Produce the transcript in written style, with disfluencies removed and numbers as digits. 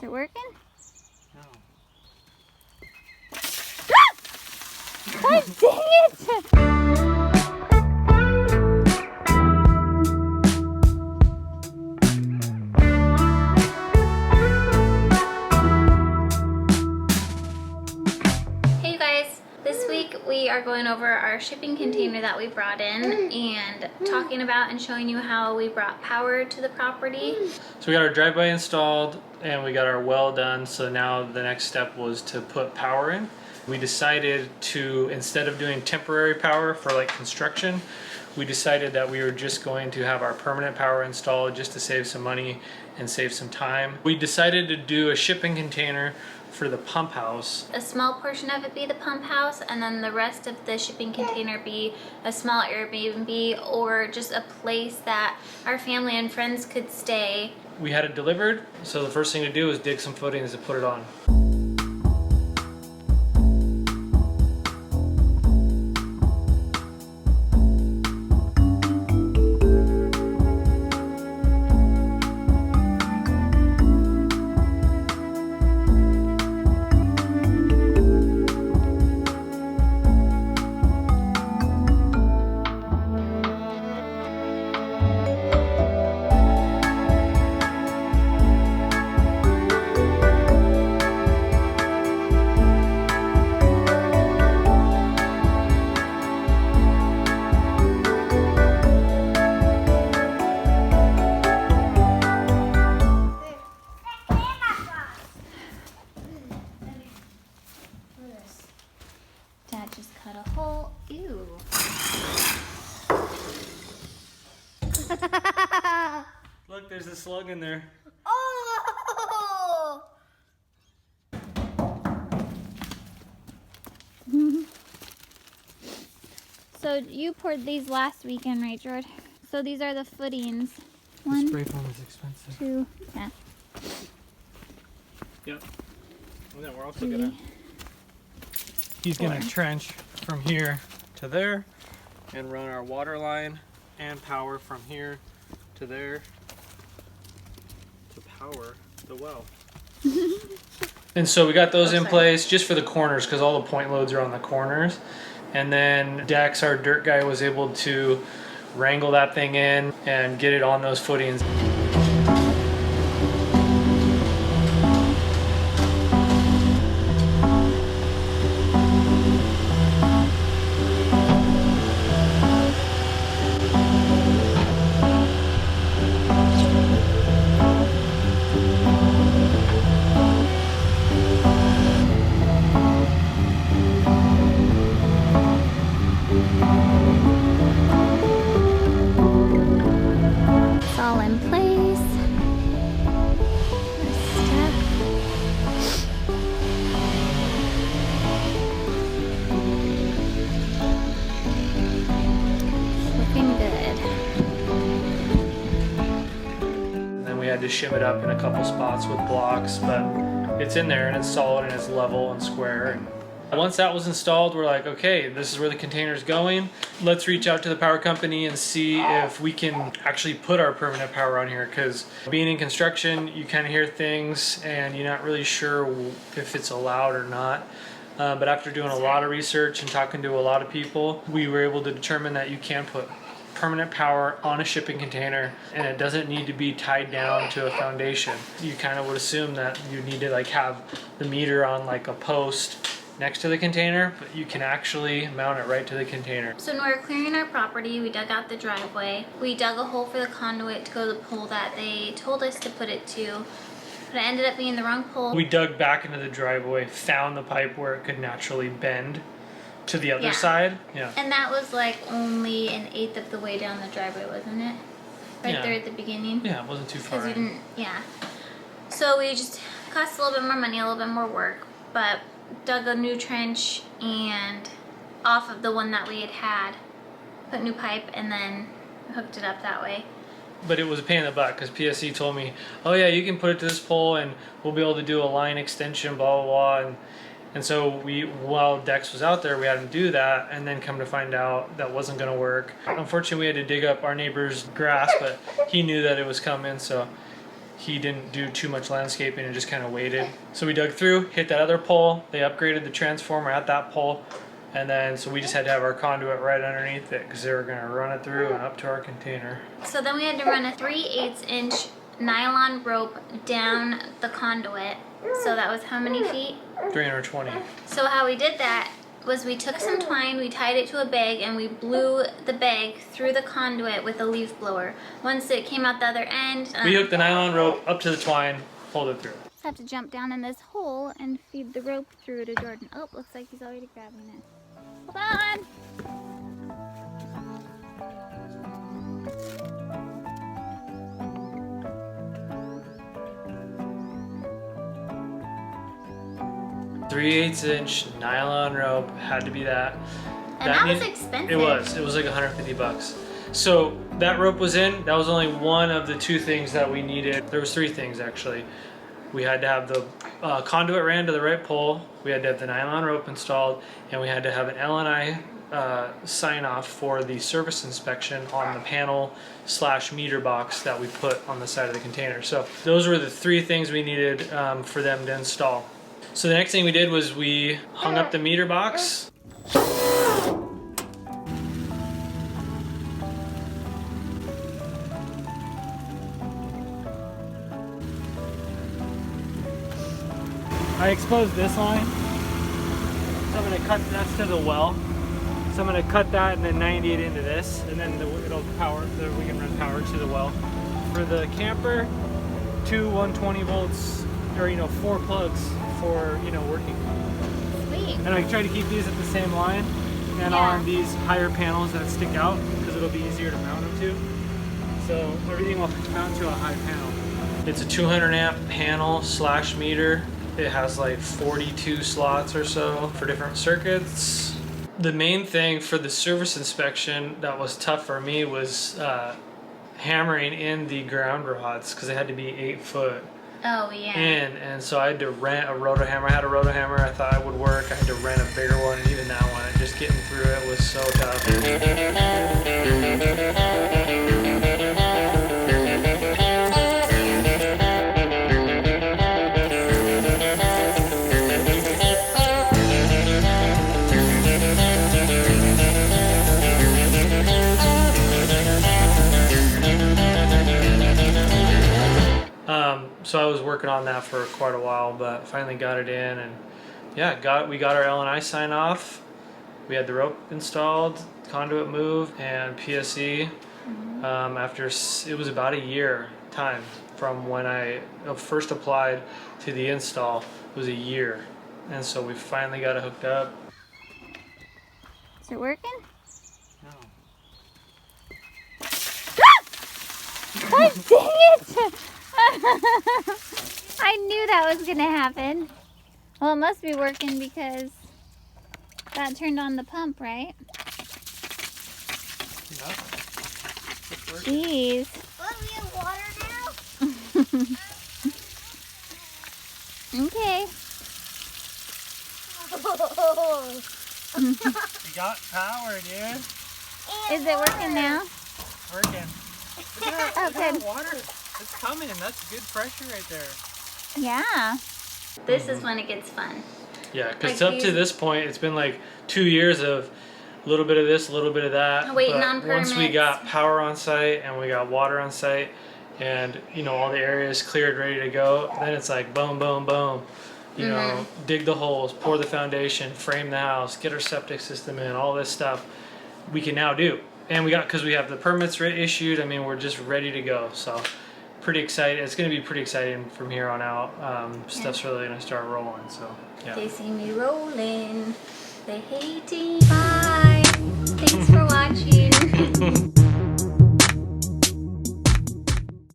Is it working? No. God dang it! Hey guys, this week we are going over our shipping container that we brought in and talking about and showing you how we brought power to the property. So we got our driveway installed and we got our well done, so now the next step was to put power in. We decided to, instead of doing temporary power for like construction, we decided that we were just going to have our permanent power installed just to save some money and save some time. We decided to do a shipping container for the pump house. A small portion of it be the pump house, and then the rest of the shipping container be a small Airbnb or just a place that our family and friends could stay. We had it delivered, so the first thing to do is dig some footings to put it on. Dad just cut a hole. Ew. Look, there's a slug in there. Oh! So you poured these last weekend, right, George? So these are the footings. The One, spray foam is expensive. 2, yeah. Yep. And then we're also 3, gonna... He's gonna 4. trench from here to there and run our water line and power from here to there to power the well. And so we got those in place just for the corners because all the point loads are on the corners. And then Dax, our dirt guy, was able to wrangle that thing in and get it on those footings. It's all in place. Step. Looking good. And then we had to shim it up in a couple spots with blocks, but it's in there and it's solid and it's level and square. And once that was installed, we're like, okay, this is where the container is going. Let's reach out to the power company and see if we can actually put our permanent power on here, because being in construction, you kind of hear things and you're not really sure if it's allowed or not. But after doing a lot of research and talking to a lot of people, we were able to determine that you can put permanent power on a shipping container and it doesn't need to be tied down to a foundation. You kind of would assume that you need to like have the meter on like a post next to the container, but you can actually mount it right to the container. So when we were clearing our property, we dug out the driveway. We dug a hole for the conduit to go to the pole that they told us to put it to, but it ended up being the wrong pole. We dug back into the driveway, found the pipe where it could naturally bend to the other side. Yeah. And that was like only 1/8 of the way down the driveway, wasn't it? Right Yeah. there at the beginning. Yeah, it wasn't too far. Because we didn't, yeah. So we just cost a little bit more money, a little bit more work, but dug a new trench and off of the one that we had, put new pipe and then hooked it up that way. But it was a pain in the butt because PSC told me, oh yeah, you can put it to this pole and we'll be able to do a line extension, blah, blah, blah. And so while Dex was out there, we had him do that, and then come to find out that wasn't going to work. Unfortunately, we had to dig up our neighbor's grass, but he knew that it was coming, so he didn't do too much landscaping and just kind of waited. So we dug through, hit that other pole. They upgraded the transformer at that pole. And then, so we just had to have our conduit right underneath it because they were going to run it through and up to our container. So then we had to run a 3/8 inch nylon rope down the conduit. So that was how many feet? 320. So how we did that was we took some twine, we tied it to a bag, and we blew the bag through the conduit with a leaf blower. Once it came out the other end... We hooked the nylon rope up to the twine, pulled it through. Just have to jump down in this hole and feed the rope through to Jordan. Oh, looks like he's already grabbing it. Hold on! 3/8 inch nylon rope, had to be that. And that was expensive. It was like 150 bucks. So that rope was in, that was only one of the two things that we needed. There was three things actually. We had to have the conduit ran to the right pole, we had to have the nylon rope installed, and we had to have an L&I sign off for the service inspection on the panel / meter box that we put on the side of the container. So those were the three things we needed for them to install. So the next thing we did was we hung up the meter box. I exposed this line, so I'm going to cut that's to the well. So I'm going to cut that and then 90 it into this, and then it'll power. We can run power to the well. For the camper, two 120 volts, or 4 plugs for working. Sweet. And I try to keep these at the same line and on these higher panels that stick out because it'll be easier to mount them to. So everything will mount to a high panel. It's a 200 amp panel / meter. It has like 42 slots or so for different circuits. The main thing for the service inspection that was tough for me was hammering in the ground rods because they had to be 8 foot in, and so I had to rent a roto hammer. I had a roto hammer I thought it would work. I had to rent a bigger one, and even that one, just getting through it was so tough. So I was working on that for quite a while, but finally got it in, and yeah, we got our L&I sign off. We had the rope installed, conduit moved, and PSE. After it was about a year time from when I first applied to the install. It was a year, and so we finally got it hooked up. Is it working? No. God dang it! I knew that was gonna happen. Well, it must be working because that turned on the pump, right? Yeah. Jeez. Well, we have water now. Okay. We got power, dude. Is it working now? Working. Look at that, Oh, look at good. that water. It's coming. That's good pressure right there. Yeah. This is when it gets fun. Yeah, because Like up to this point, it's been like 2 years of a little bit of this, a little bit of that. Waiting but on once we permits. got power on site and we got water on site, and all the areas cleared, ready to go, then it's like boom, boom, boom. You know, dig the holes, pour the foundation, frame the house, get our septic system in, all this stuff we can now do. And because we have the permits issued, I mean, we're just ready to go. So pretty excited. It's going to be pretty exciting from here on out. Stuff's really going to start rolling. So yeah. They see me rolling. They hate me. Bye. Thanks for watching.